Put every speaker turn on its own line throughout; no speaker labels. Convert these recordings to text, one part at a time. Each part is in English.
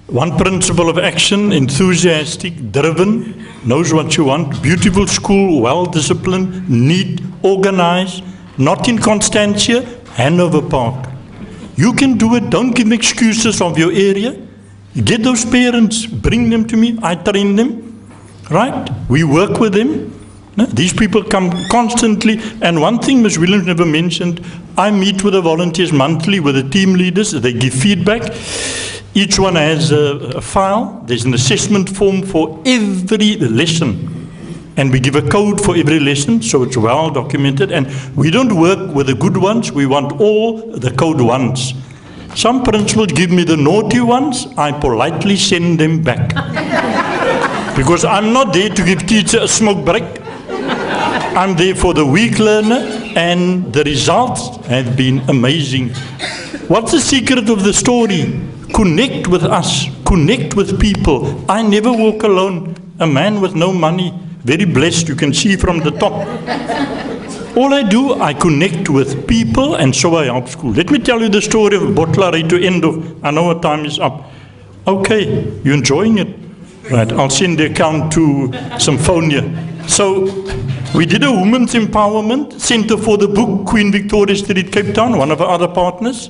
One principle of action: enthusiastic, driven, knows what you want, beautiful school, well-disciplined, neat, organized, not in Constantia, Hanover Park. You can do it. Don't give excuses of your area. Get those parents, bring them to me, I train them, right? We work with them. These people come constantly, and one thing Ms. Williams never mentioned, I meet with the volunteers monthly, with the team leaders, they give feedback. Each one has a file. There's an assessment form for every lesson. And we give a code for every lesson, so it's well documented. And we don't work with the good ones, we want all the code ones. Some principals give me the naughty ones, I politely send them back. Because I'm not there to give teacher a smoke break. I'm there for the weak learner, and the results have been amazing. What's the secret of the story? Connect with us, connect with people. I never walk alone. A man with no money, very blessed, you can see from the top. All I do, I connect with people, and so I help school. Let me tell you the story of Botlare to end of. I know our time is up. Okay, you enjoying it? Right, I'll send the account to Symphonia. So, we did a women's empowerment center for the book, Queen Victoria Street, Cape Town, one of our other partners.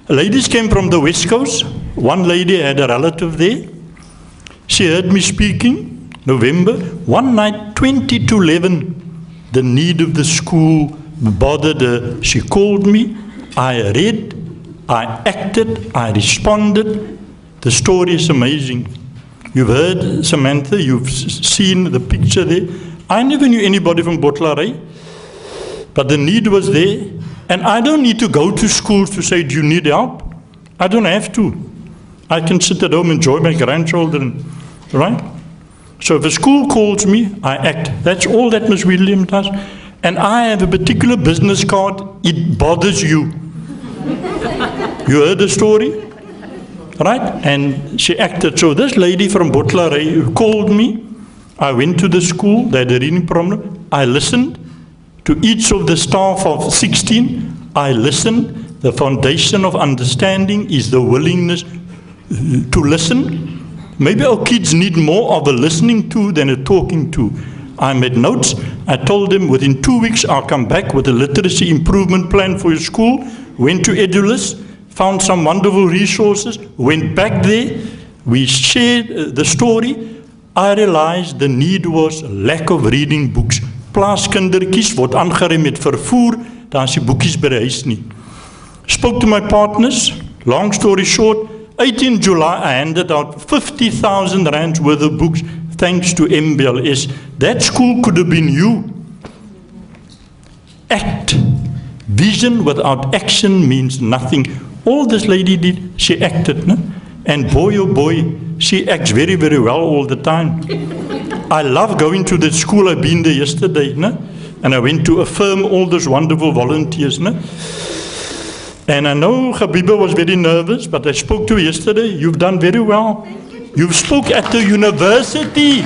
Ladies came from the West Coast. One lady had a relative there. She heard me speaking, November. One night, 20 to 11, the need of the school bothered her. She called me. I read, I acted, I responded. The story is amazing. You've heard Samantha, you've seen the picture there. I never knew anybody from Botlare, but the need was there. And I don't need to go to schools to say, do you need help? I don't have to. I can sit at home and enjoy my grandchildren, right? So if a school calls me, I act. That's all that Ms. Williams does. And I have a particular business card. It bothers you. You heard the story? Right? And she acted. So this lady from Botlare called me. I went to the school. They had a reading problem. I listened to each of the staff of 16. I listened. The foundation of understanding is the willingness to listen. Maybe our kids need more of a listening to than a talking to. I made notes. I told them within 2 weeks I'll come back with a literacy improvement plan for your school. Went to Edulus, found some wonderful resources, went back there. We shared the story. I realized the need was lack of reading books. Plaaskindertjies word aangerem met vervoer, daar is die boekies by die huis nie. Spoke to my partners, long story short, 18 July I handed out 50,000 rands worth of books thanks to MBLS. That school could have been you. Act. Vision without action means nothing. All this lady did, she acted. No? And boy, oh boy, she acts very, very well all the time. I love going to the school. I've been there yesterday. No? And I went to affirm all those wonderful volunteers. No? And I know Habiba was very nervous, but I spoke to her yesterday. You've done very well. You've spoke at the university.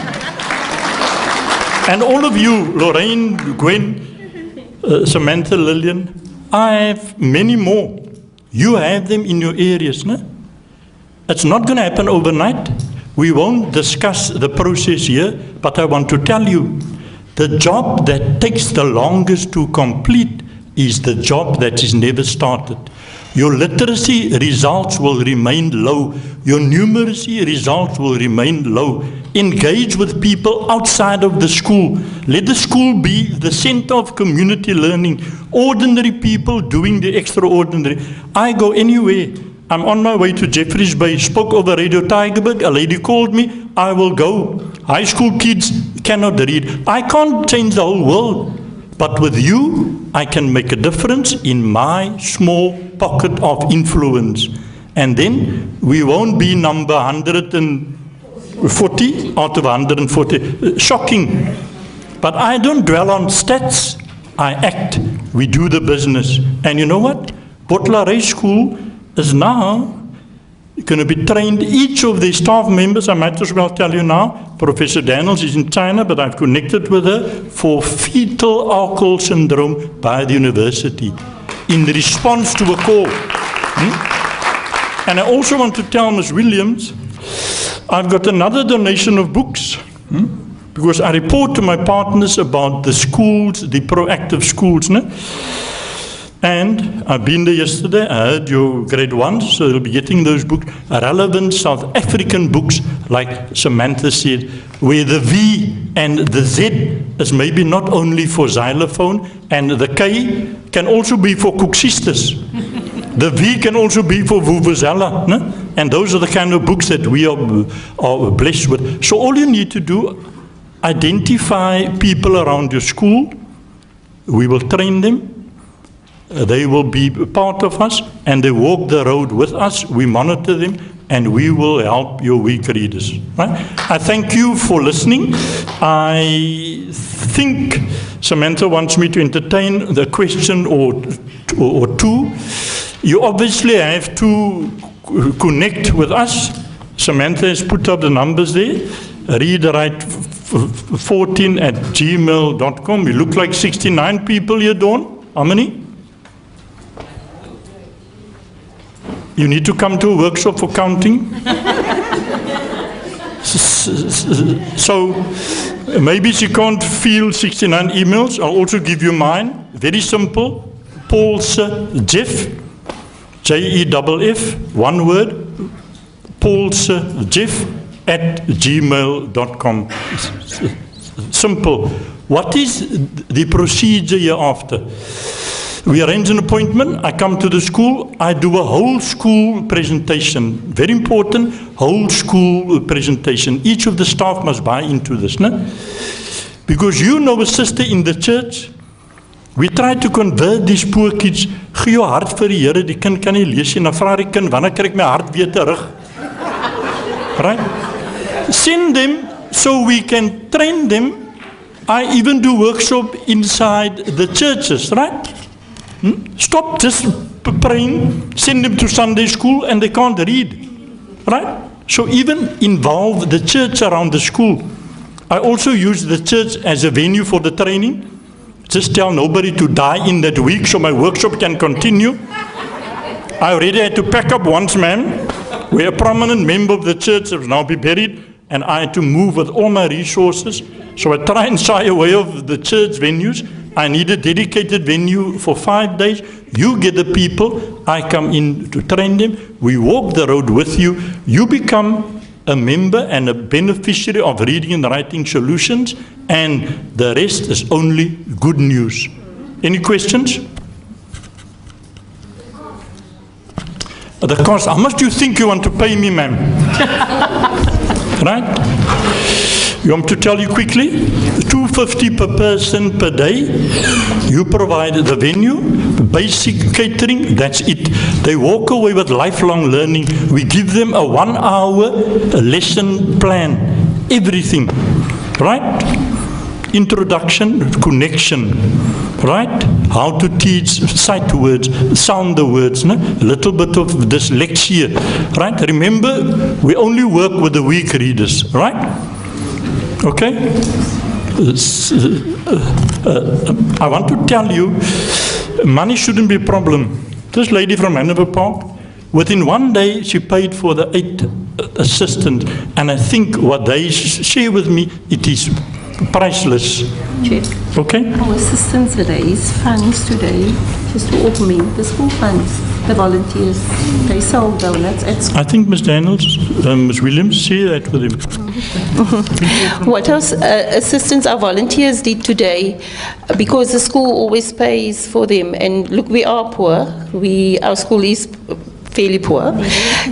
And all of you, Lorraine, Gwen, Samantha, Lillian, I have many more. You have them in your areas. No? It's not going to happen overnight. We won't discuss the process here, but I want to tell you, the job that takes the longest to complete is the job that is never started. Your literacy results will remain low. Your numeracy results will remain low. Engage with people outside of the school. Let the school be the center of community learning. Ordinary people doing the extraordinary. I go anywhere. I'm on my way to Jeffreys Bay. Spoke over Radio Tygerberg. A lady called me. I will go. High school kids cannot read. I can't change the whole world. But with you, I can make a difference in my small pocket of influence. And then we won't be number 140 out of 140. Shocking. But I don't dwell on stats. I act. We do the business. And you know what? Botlare School is now going to be trained. Each of the staff members, I might as well tell you now, Professor Daniels is in China, but I've connected with her for fetal alcohol syndrome by the university in response to a call. And I also want to tell Ms. Williams, I've got another donation of books. Because I report to my partners about the schools, the proactive schools. No? And I've been there yesterday. I heard your grade 1, so they'll be getting those books. Relevant South African books, like Samantha said, where the V and the Z is maybe not only for xylophone, and the K can also be for Cook-sisters. The V can also be for Vuvuzela. No? And those are the kind of books that we are blessed with. So all you need to do, identify people around your school. We will train them. They will be part of us, and they walk the road with us. We monitor them, and we will help your weak readers. Right? I thank you for listening. I think Samantha wants me to entertain the question or two. You obviously have to connect with us. Samantha has put up the numbers there. readwrite14@gmail.com. You look like 69 people here, Dawn. How many? You need to come to a workshop for counting. So maybe she can't field 69 emails. I'll also give you mine. Very simple. Paulse Jeff, Jeff, one word. Paulse Jeff @gmail.com. Simple. What is the procedure hereafter? We arrange an appointment. I come to the school. I do a whole school presentation. Very important, whole school presentation. Each of the staff must buy into this. No? Because you know a sister in the church, we try to convert these poor kids. Gee jou hart vir die Here, die kind kan nie lees nie. Dan vra die kind, wanneer kry ek my hart weer terug? Right? Send them so we can train them. I even do workshop inside the churches, right? Stop just praying, send them to Sunday school and they can't read, right? So even involve the church around the school. I also use the church as a venue for the training. Just tell nobody to die in that week so my workshop can continue. I already had to pack up once, man, where a prominent member of the church has now been buried, and I had to move with all my resources. So I try and shy away of the church venues. I need a dedicated venue for 5 days. You get the people. I come in to train them. We walk the road with you. You become a member and a beneficiary of Reading and Writing Solutions, and the rest is only good news. Any questions? The cost, how much do you think you want to pay me, ma'am? Right? You want to tell you quickly? $250 per person per day. You provide the venue, basic catering, that's it. They walk away with lifelong learning. We give them a 1-hour lesson plan. Everything. Right? Introduction, connection. Right? How to teach sight words, sound the words, no? A little bit of dyslexia. Right? Remember, we only work with the weak readers. Right? Okay? I want to tell you, money shouldn't be a problem. This lady from Hanover Park, within 1 day, she paid for the 8 assistants. And I think what they share with me, it is priceless.
Jeff,
okay?
Our assistants raise funds today just to augment the school funds. The volunteers, they sell donuts at school.
I think Ms. Daniels, Ms. Williams, share that with him.
What else assistants our volunteers did today, because the school always pays for them, and look, we are poor. Our school is fairly poor,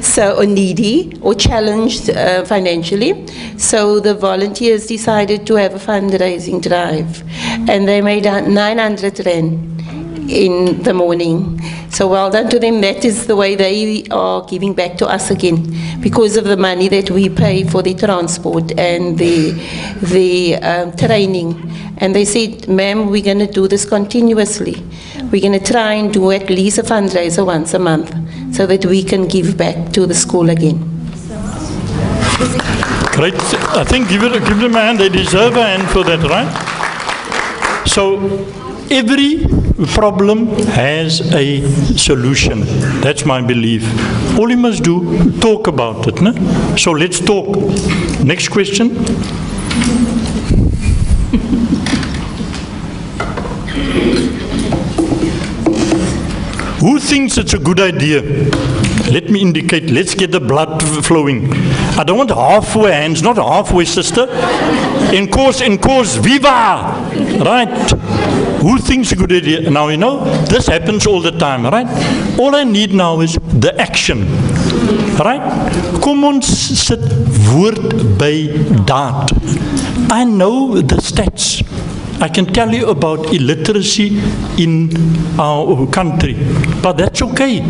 so or needy or challenged financially. So the volunteers decided to have a fundraising drive, and they made 900 rand in the morning. So well done to them. That is the way they are giving back to us again, because of the money that we pay for the transport and the training. And they said, ma'am, we're going to do this continuously. We're going to try and do at least a fundraiser once a month so that we can give back to the school again.
Great. I think give them a hand. They deserve a hand for that, right? So every problem has a solution. That's my belief. All you must do, talk about it. No? So let's talk. Next question. Who thinks it's a good idea? Let me indicate, let's get the blood flowing. I don't want halfway hands, not halfway, sister. In course, viva! Right? Who thinks a good idea? Now, you know, this happens all the time, right? All I need now is the action. Right? Kom ons sit woord by daad. I know the stats. I can tell you about illiteracy in our country, but that's okay.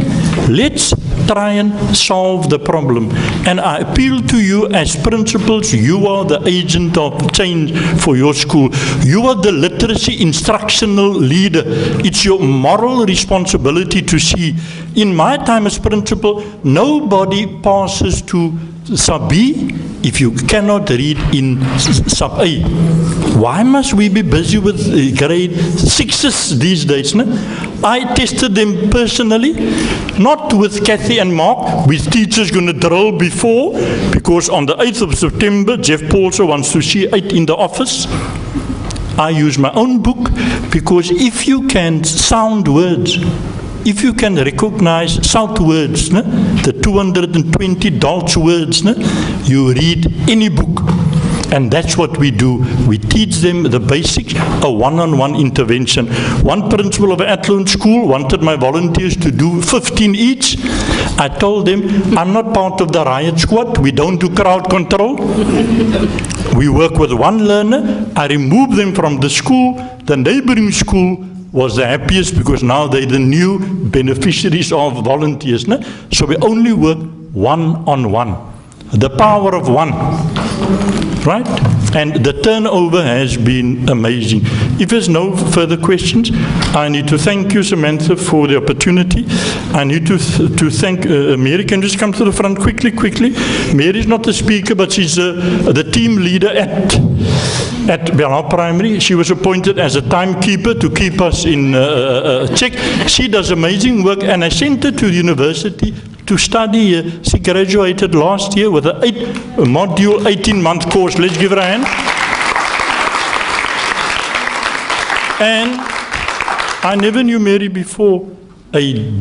Let's try and solve the problem. And I appeal to you as principals, you are the agent of change for your school. You are the literacy instructional leader. It's your moral responsibility to see. In my time as principal, nobody passes to sub B if you cannot read in sub A. Why must we be busy with grade 6s these days? No? I tested them personally, not with Kathy and Mark, with teachers going to drill before, because on the 8th of September, Jeff Paulse wants to see 8 in the office. I use my own book, because if you can sound words, if you can recognize South words, ne? The 220 Dolch words, ne? You read any book. And that's what we do. We teach them the basics, a one-on-one intervention. One principal of an Athlone school wanted my volunteers to do 15 each. I told them, I'm not part of the riot squad. We don't do crowd control. We work with one learner. I remove them from the school. The neighboring school was the happiest, because now they're the new beneficiaries of volunteers. No? So we only work one-on-one. The power of one. Right? And the turnover has been amazing. If there's no further questions, I need to thank you, Samantha, for the opportunity. I need to thank Mary. Can you just come to the front quickly? Mary's not the speaker, but she's the team leader at Belhar Primary. She was appointed as a timekeeper to keep us in check. She does amazing work, and I sent her to the university to study here. She graduated last year with an 8-module, 18-month course. Let's give her a hand. And I never knew Mary before. A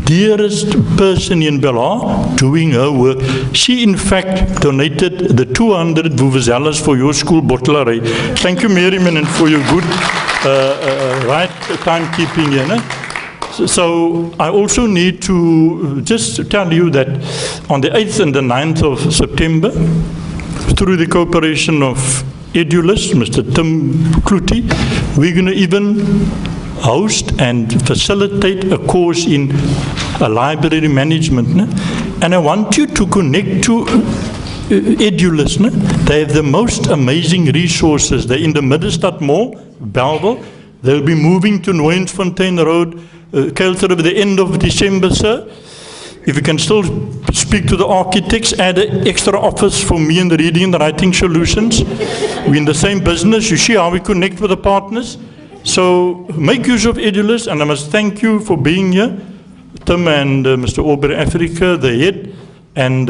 dearest person in Belhar doing her work. She, in fact, donated the 200 vuvuzelas for your school bottlery. Thank you, Mary, and for your good right timekeeping here. No? So I also need to just tell you that on the 8th and the 9th of September, through the cooperation of Edulist, Mr. Tim Kluti, we're going to even host and facilitate a course in library management. Ne? And I want you to connect to Edulist. Ne? They have the most amazing resources. They're in the Middelstad Mall, Bellville. They'll be moving to Nooiensfontein Road, Kelter, at the end of December, sir. If you can still speak to the architects, add an extra office for me in the reading and the writing solutions. We're in the same business. You see how we connect with the partners. So make use of Edulist, and I must thank you for being here, Tim and Mr. Aubrey Africa, the head, and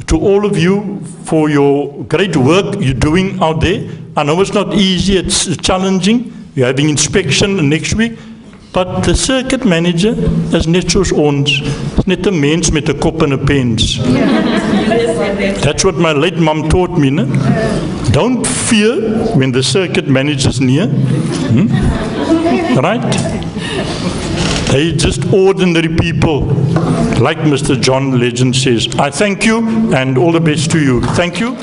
to all of you for your great work you're doing out there. I know it's not easy, it's challenging. We're having inspection next week. But the circuit manager is net soos ons. It's net 'n mens met 'n kop en 'n pens. That's what my late mom taught me. Ne? Don't fear when the circuit manager's near. Right? They're just ordinary people, like Mr. John Legend says. I thank you and all the best to you. Thank you.